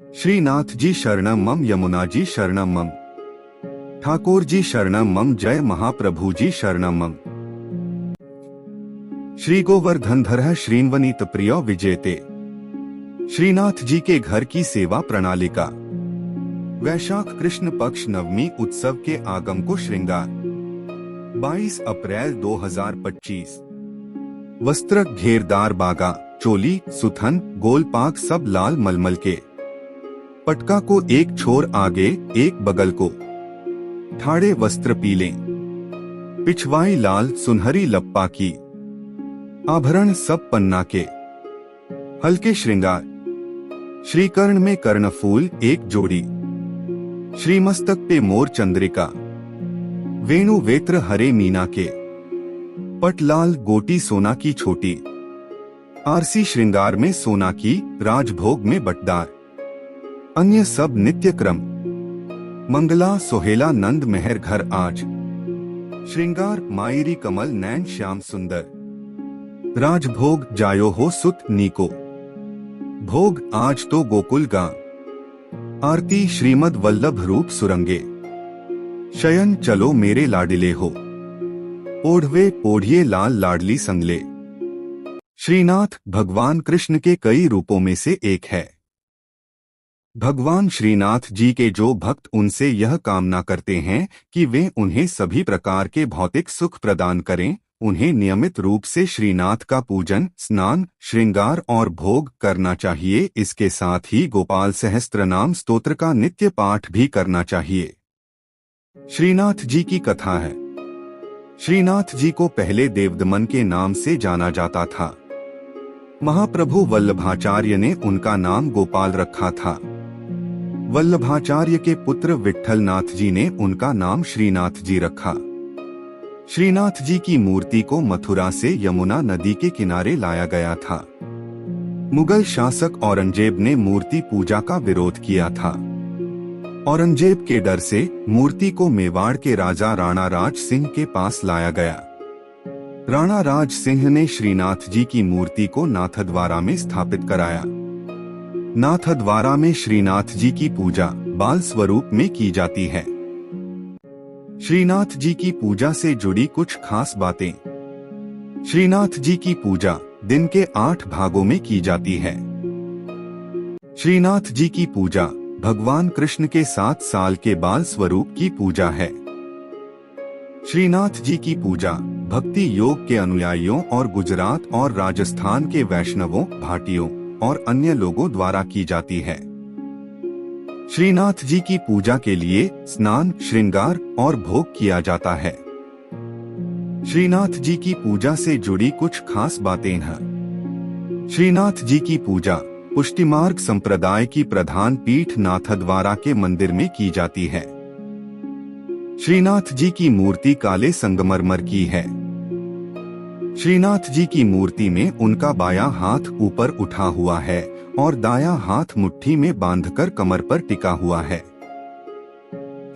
श्रीनाथ जी शरणम मम, यमुना जी शरणम मम, ठाकुर जी शरणम मम, जय महाप्रभु जी शरणम मम। श्री गोवर्धन धर श्रीन्वनीत प्रिय विजेते। श्रीनाथ जी के घर की सेवा प्रणालिका। वैशाख कृष्ण पक्ष नवमी उत्सव के आगम को श्रृंगार। 22 अप्रैल 2025। वस्त्र घेरदार बागा, चोली, सुथन, गोलपाक सब लाल मलमल के। पटका को एक छोर आगे एक बगल को, ठाड़े वस्त्र पीले, पिछवाई लाल सुनहरी लप्पा की। आभरण सब पन्ना के, हल्के श्रृंगार। श्रीकर्ण में कर्णफूल एक जोड़ी, श्रीमस्तक पे मोर चंद्रिका। वेणु वेत्र हरे मीना के, पटलाल गोटी सोना की छोटी। आरसी श्रृंगार में सोना की, राजभोग में बटदार। अन्य सब नित्य क्रम। मंगला सोहेला नंद मेहर घर आज। श्रृंगार मायरी कमल नैन श्याम सुंदर। राजभोग जायो हो सुत नीको, भोग आज तो गोकुल गा। आरती श्रीमद वल्लभ रूप सुरंगे, शयन चलो मेरे लाडिले हो। ओढ़वे ओढ़िए लाल लाडली संगले। श्रीनाथ भगवान कृष्ण के कई रूपों में से एक है। भगवान श्रीनाथ जी के जो भक्त उनसे यह कामना करते हैं कि वे उन्हें सभी प्रकार के भौतिक सुख प्रदान करें, उन्हें नियमित रूप से श्रीनाथ का पूजन, स्नान, श्रृंगार और भोग करना चाहिए। इसके साथ ही गोपाल सहस्त्रनाम स्तोत्र का नित्य पाठ भी करना चाहिए। श्रीनाथ जी की कथा है। श्रीनाथ जी को पहले देवदमन के नाम से जाना जाता था। महाप्रभु वल्लभाचार्य ने उनका नाम गोपाल रखा था। वल्लभाचार्य के पुत्र विट्ठलनाथ जी ने उनका नाम श्रीनाथ जी रखा। श्रीनाथ जी की मूर्ति को मथुरा से यमुना नदी के किनारे लाया गया था। मुगल शासक औरंगजेब ने मूर्ति पूजा का विरोध किया था। औरंगजेब के डर से मूर्ति को मेवाड़ के राजा राणा राज सिंह के पास लाया गया। राणा राज सिंह ने श्रीनाथ जी की मूर्ति को नाथद्वारा में स्थापित कराया। नाथद्वारा में श्रीनाथ जी की पूजा बाल स्वरूप में की जाती है। श्रीनाथ जी की पूजा से जुड़ी कुछ खास बातें। श्रीनाथ जी की पूजा दिन के 8 भागों में की जाती है। श्रीनाथ जी की पूजा भगवान कृष्ण के 7 साल के बाल स्वरूप की पूजा है। श्रीनाथ जी की पूजा भक्ति योग के अनुयायियों और गुजरात और राजस्थान के वैष्णवों, भाटियों और अन्य लोगों द्वारा की जाती है। श्रीनाथ जी की पूजा के लिए स्नान, श्रृंगार और भोग किया जाता है। श्रीनाथ जी की पूजा से जुड़ी कुछ खास बातें हैं। श्रीनाथ जी की पूजा पुष्टिमार्ग संप्रदाय की प्रधान पीठ नाथद्वारा के मंदिर में की जाती है। श्रीनाथ जी की मूर्ति काले संगमरमर की है। श्रीनाथ जी की मूर्ति में उनका बायां हाथ ऊपर उठा हुआ है और दायां हाथ मुट्ठी में बांधकर कमर पर टिका हुआ है।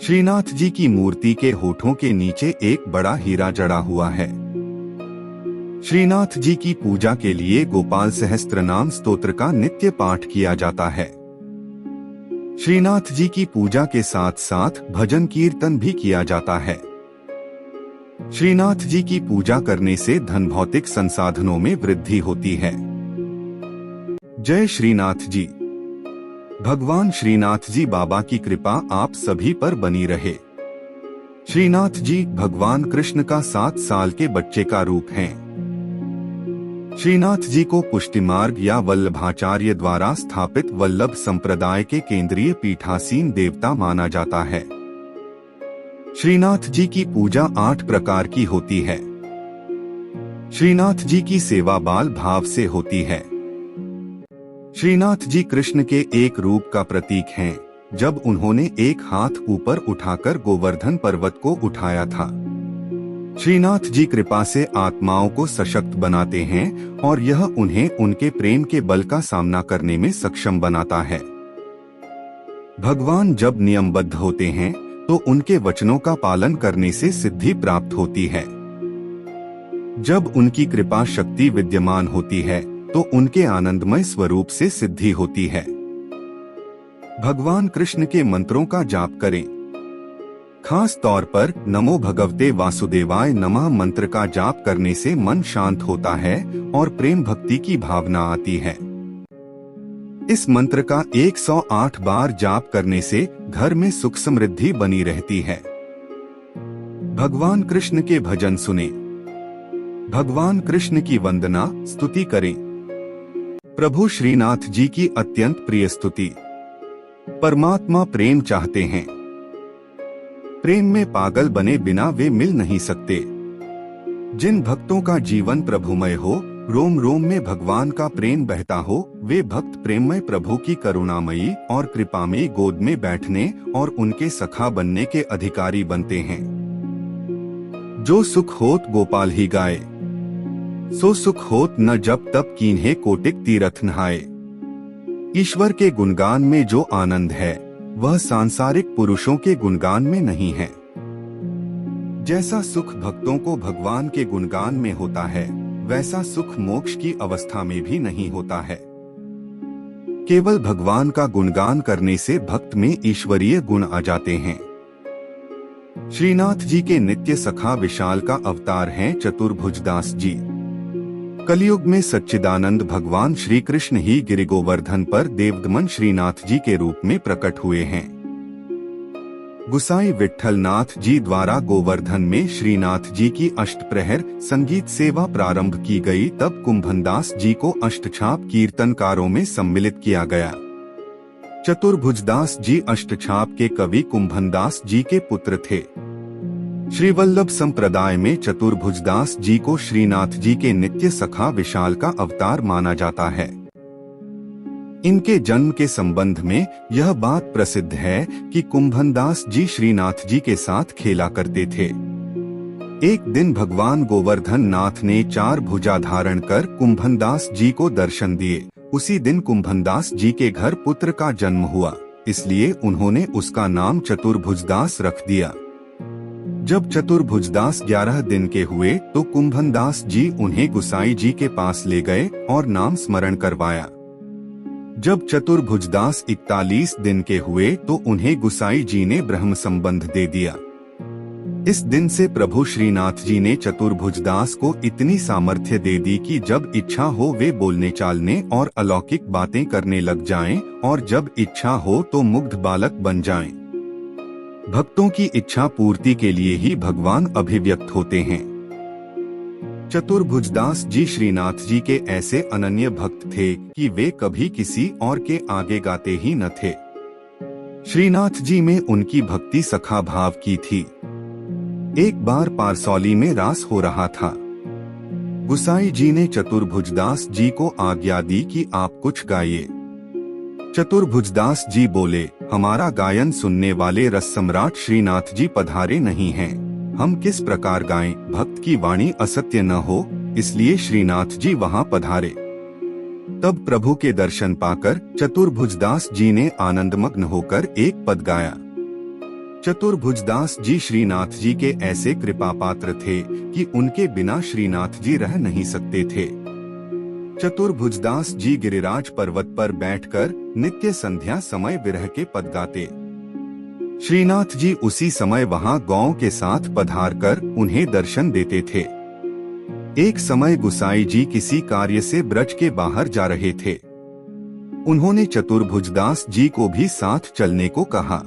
श्रीनाथ जी की मूर्ति के होठों के नीचे एक बड़ा हीरा जड़ा हुआ है। श्रीनाथ जी की पूजा के लिए गोपाल सहस्त्रनाम स्तोत्र का नित्य पाठ किया जाता है। श्रीनाथ जी की पूजा के साथ साथ भजन कीर्तन भी किया जाता है। श्रीनाथ जी की पूजा करने से धन भौतिक संसाधनों में वृद्धि होती है। जय श्रीनाथ जी। भगवान श्रीनाथ जी बाबा की कृपा आप सभी पर बनी रहे। श्रीनाथ जी भगवान कृष्ण का 7 साल के बच्चे का रूप हैं। श्रीनाथ जी को पुष्टिमार्ग या वल्लभाचार्य द्वारा स्थापित वल्लभ संप्रदाय के केंद्रीय पीठासीन देवता माना जाता है। श्रीनाथ जी की पूजा 8 प्रकार की होती है। श्रीनाथ जी की सेवा बाल भाव से होती है। श्रीनाथ जी कृष्ण के एक रूप का प्रतीक हैं, जब उन्होंने एक हाथ ऊपर उठाकर गोवर्धन पर्वत को उठाया था। श्रीनाथ जी कृपा से आत्माओं को सशक्त बनाते हैं और यह उन्हें उनके प्रेम के बल का सामना करने में सक्षम बनाता है। भगवान जब नियमबद्ध होते हैं तो उनके वचनों का पालन करने से सिद्धि प्राप्त होती है। जब उनकी कृपा शक्ति विद्यमान होती है तो उनके आनंदमय स्वरूप से सिद्धि होती है। भगवान कृष्ण के मंत्रों का जाप करें। खास तौर पर नमो भगवते वासुदेवाय नमः मंत्र का जाप करने से मन शांत होता है और प्रेम भक्ति की भावना आती है। इस मंत्र का 108 बार जाप करने से घर में सुख समृद्धि बनी रहती है। भगवान कृष्ण के भजन सुने। भगवान कृष्ण की वंदना स्तुति करें। प्रभु श्रीनाथ जी की अत्यंत प्रिय स्तुति। परमात्मा प्रेम चाहते हैं। प्रेम में पागल बने बिना वे मिल नहीं सकते। जिन भक्तों का जीवन प्रभुमय हो, रोम रोम में भगवान का प्रेम बहता हो, वे भक्त प्रेममय प्रभु की करुणामयी और कृपामयी गोद में बैठने और उनके सखा बनने के अधिकारी बनते हैं। जो सुख होत गोपाल ही गाए, सो सुख होत न जब तब कीन्हे कोटिक तीरथ नहाए। ईश्वर के गुणगान में जो आनंद है वह सांसारिक पुरुषों के गुणगान में नहीं है। जैसा सुख भक्तों को भगवान के गुणगान में होता है, वैसा सुख मोक्ष की अवस्था में भी नहीं होता है। केवल भगवान का गुणगान करने से भक्त में ईश्वरीय गुण आ जाते हैं। श्रीनाथ जी के नित्य सखा विशाल का अवतार हैं चतुर्भुजदास जी। कलयुग में सच्चिदानंद भगवान श्री कृष्ण ही गिरि गोवर्धन पर देवदमन श्रीनाथ जी के रूप में प्रकट हुए हैं। गुसाई विट्ठल नाथ जी द्वारा गोवर्धन में श्रीनाथ जी की अष्टप्रहर संगीत सेवा प्रारंभ की गई, तब कुंभनदास जी को अष्टछाप कीर्तनकारों में सम्मिलित किया गया। चतुर्भुजदास जी अष्टछाप के कवि कुंभनदास जी के पुत्र थे। श्री वल्लभ संप्रदाय में चतुर्भुजदास जी को श्रीनाथ जी के नित्य सखा विशाल का अवतार माना जाता है। इनके जन्म के संबंध में यह बात प्रसिद्ध है कि कुंभनदास जी श्रीनाथ जी के साथ खेला करते थे। एक दिन भगवान गोवर्धन नाथ ने 4 भुजा धारण कर कुंभनदास जी को दर्शन दिए। उसी दिन कुंभनदास जी के घर पुत्र का जन्म हुआ, इसलिए उन्होंने उसका नाम चतुर्भुजदास रख दिया। जब चतुर्भुजदास 11 दिन के हुए तो कुंभनदास जी उन्हें गुसाई जी के पास ले गए और नाम स्मरण करवाया। जब चतुर्भुजदास 41 दिन के हुए तो उन्हें गुसाई जी ने ब्रह्म संबंध दे दिया। इस दिन से प्रभु श्रीनाथ जी ने चतुर्भुजदास को इतनी सामर्थ्य दे दी कि जब इच्छा हो वे बोलने चालने और अलौकिक बातें करने लग जाएं, और जब इच्छा हो तो मुग्ध बालक बन जाएं। भक्तों की इच्छा पूर्ति के लिए ही भगवान अभिव्यक्त होते हैं। चतुर्भुजदास जी श्रीनाथ जी के ऐसे अनन्य भक्त थे कि वे कभी किसी और के आगे गाते ही न थे। श्रीनाथ जी में उनकी भक्ति सखा भाव की थी। एक बार पारसौली में रास हो रहा था। गुसाई जी ने चतुर्भुजदास जी को आज्ञा दी कि आप कुछ गाइए। चतुर्भुजदास जी बोले, हमारा गायन सुनने वाले रस सम्राट श्रीनाथ जी पधारे नहीं हैं, हम किस प्रकार गाएं, भक्त की वाणी असत्य न हो, इसलिए श्रीनाथ जी वहां पधारे। तब प्रभु के दर्शन पाकर चतुर्भुजदास जी ने आनंदमग्न होकर एक पद गाया। चतुर्भुजदास जी श्रीनाथ जी के ऐसे कृपा पात्र थे कि उनके बिना श्रीनाथ जी रह नहीं सकते थे। चतुर्भुजदास जी गिरिराज पर्वत पर बैठकर नित्य संध्या समय विरह के पद गाते। श्रीनाथ जी उसी समय वहां गौओं के साथ पधार कर उन्हें दर्शन देते थे। एक समय गुसाई जी किसी कार्य से ब्रज के बाहर जा रहे थे। उन्होंने चतुर्भुजदास जी को भी साथ चलने को कहा।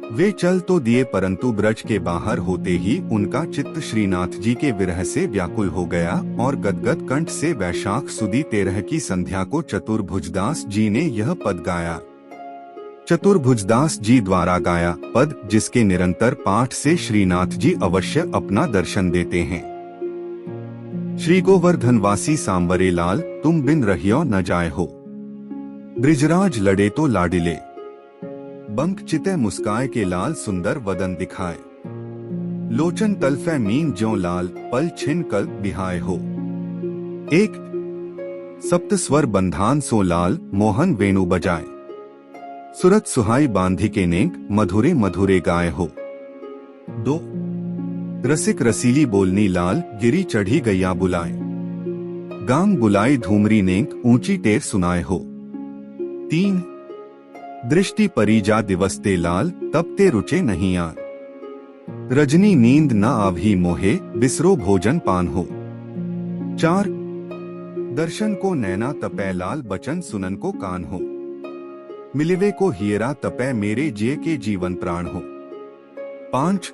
वे चल तो दिए, परंतु ब्रज के बाहर होते ही उनका चित्त श्रीनाथ जी के विरह से व्याकुल हो गया और गदगद कंठ से वैशाख सुदी 13 की संध्या को चतुर्भुजदास जी ने यह पद गाया। चतुर्भुजदास जी द्वारा गाया पद, जिसके निरंतर पाठ से श्रीनाथ जी अवश्य अपना दर्शन देते हैं। श्री गोवर्धन वासी सांवरे लाल, तुम बिन रहियो न जाए हो। ब्रिजराज लड़े तो लाडिले, बंक चिते मुस्काए के लाल सुंदर वदन दिखाए। लोचन तलफे मीन ज्यों लाल, पल छिन कल्प बिहाए हो। एक सप्त स्वर बंधान सो लाल, मोहन वेणु बजाए। सुरत सुहाई बांधी के नेक, मधुरे मधुरे गाए हो। 2 रसिक रसीली बोलनी लाल, गिरी चढ़ी गैया बुलाए। गांग बुलाई धूमरी नेक, ऊंची टेर सुनाए हो। 3 दृष्टि परिजा दिवसते लाल, तब ते रुचे नहीं आन। रजनी नींद न आवही मोहे, बिसरो भोजन पान हो। 4 दर्शन को नैना तपै लाल, बचन सुनन को कान हो। मिलिवे को हियरा तपै, मेरे जिये के जीवन प्राण हो। 5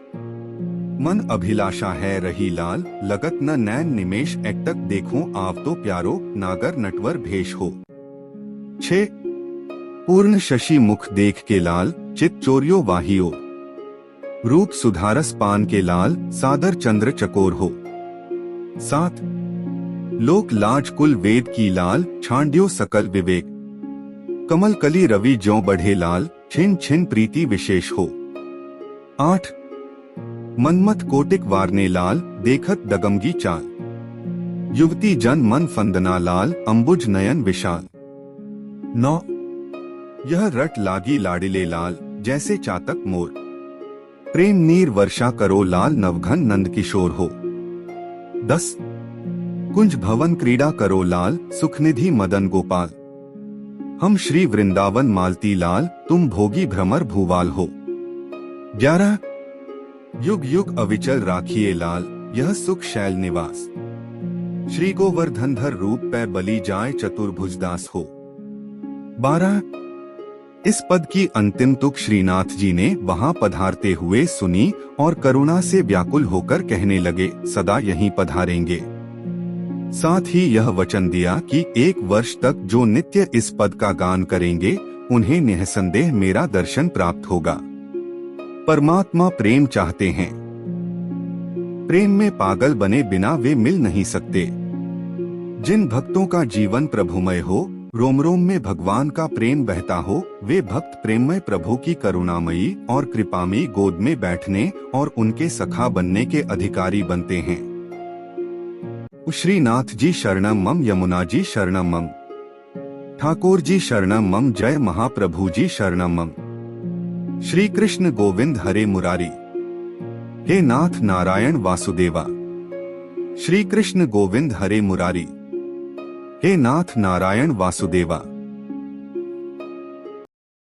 मन अभिलाषा है रही लाल, लगत न नैन निमेश, एकटक देखूं आव तो प्यारो, नागर नटवर भेष हो। 6 पूर्ण शशि मुख देख के लाल, चित चोरियो वाहियो। रूप सुधारस पान के लाल, सादर चंद्र चकोर हो। 7 लोक लाज कुल वेद की लाल, छांड्यो सकल विवेक। कमल कली रवि ज्यों बढ़े लाल, छिन छिन प्रीति विशेष हो। 8 मनमत कोटिक वारने लाल, देखत दगमगी चाल। युवती जन मन फंदना लाल, अंबुज नयन विशाल। 9 यह रट लागी लाडिले लाल, जैसे चातक मोर। प्रेम नीर वर्षा करो लाल, नवघन नंद किशोर हो। 10 कुंज भवन क्रीड़ा करो लाल, सुखनिधि मदन गोपाल। हम श्री वृंदावन मालती लाल, तुम भोगी भ्रमर भूवाल हो। 11 युग युग अविचल राखिए लाल, यह सुख शैल निवास। श्री गोवर्धनधर रूप पै बलि जाय, चतुर्भुजदास हो। 12 इस पद की अंतिम तुक श्रीनाथ जी ने वहां पधारते हुए सुनी और करुणा से व्याकुल होकर कहने लगे, सदा यहीं पधारेंगे। साथ ही यह वचन दिया कि 1 वर्ष तक जो नित्य इस पद का गान करेंगे, उन्हें निःसंदेह मेरा दर्शन प्राप्त होगा। परमात्मा प्रेम चाहते हैं। प्रेम में पागल बने बिना वे मिल नहीं सकते। जिन भक्तों का जीवन प्रभुमय हो, रोम रोम में भगवान का प्रेम बहता हो, वे भक्त प्रेममय प्रभु की करुणामयी और कृपामयी गोद में बैठने और उनके सखा बनने के अधिकारी बनते हैं। श्रीनाथ जी शरणम मम, यमुना जी शरणम मम, ठाकुर जी शरणम मम, जय महाप्रभु जी शरणम मम। श्री कृष्ण गोविंद हरे मुरारी, हे नाथ नारायण वासुदेवा। श्री कृष्ण गोविंद हरे मुरारी, हे नाथ नारायण वासुदेवा।